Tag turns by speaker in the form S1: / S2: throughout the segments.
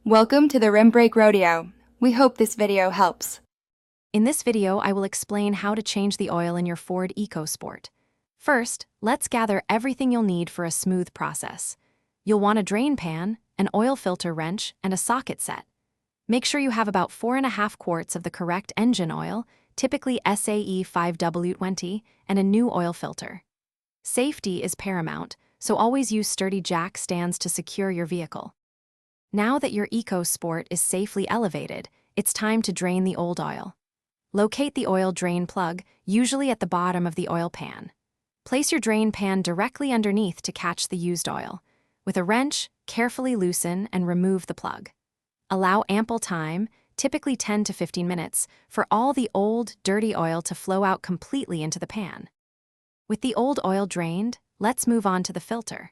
S1: Welcome to the Rim Brake Rodeo. We hope this video helps.
S2: In this video, I will explain how to change the oil in your Ford EcoSport. First, let's gather everything you'll need for a smooth process. You'll want a drain pan, an oil filter wrench, and a socket set. Make sure you have about 4.5 quarts of the correct engine oil, typically SAE 5W20, and a new oil filter. Safety is paramount, so always use sturdy jack stands to secure your vehicle. Now that your EcoSport is safely elevated, it's time to drain the old oil. Locate the oil drain plug, usually at the bottom of the oil pan. Place your drain pan directly underneath to catch the used oil. With a wrench, carefully loosen and remove the plug. Allow ample time, typically 10 to 15 minutes, for all the old, dirty oil to flow out completely into the pan. With the old oil drained, let's move on to the filter.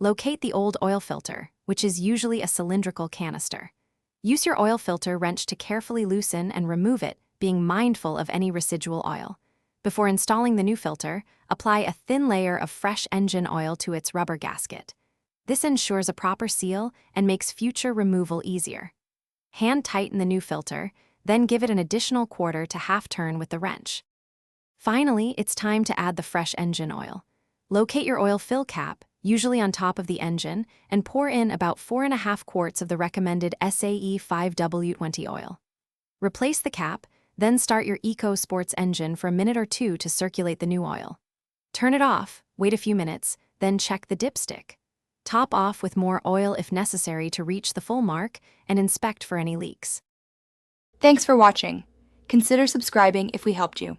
S2: Locate the old oil filter, which is usually a cylindrical canister. Use your oil filter wrench to carefully loosen and remove it, being mindful of any residual oil. Before installing the new filter, apply a thin layer of fresh engine oil to its rubber gasket. This ensures a proper seal and makes future removal easier. Hand tighten the new filter, then give it an additional quarter to half turn with the wrench. Finally, it's time to add the fresh engine oil. Locate your oil fill cap, usually on top of the engine, and pour in about 4.5 quarts of the recommended SAE 5W20 oil. Replace the cap, then start your EcoSport's engine for a minute or two to circulate the new oil. Turn it off, wait a few minutes, then check the dipstick. Top off with more oil if necessary to reach the full mark, and inspect for any leaks.
S1: Thanks for watching. Consider subscribing if we helped you.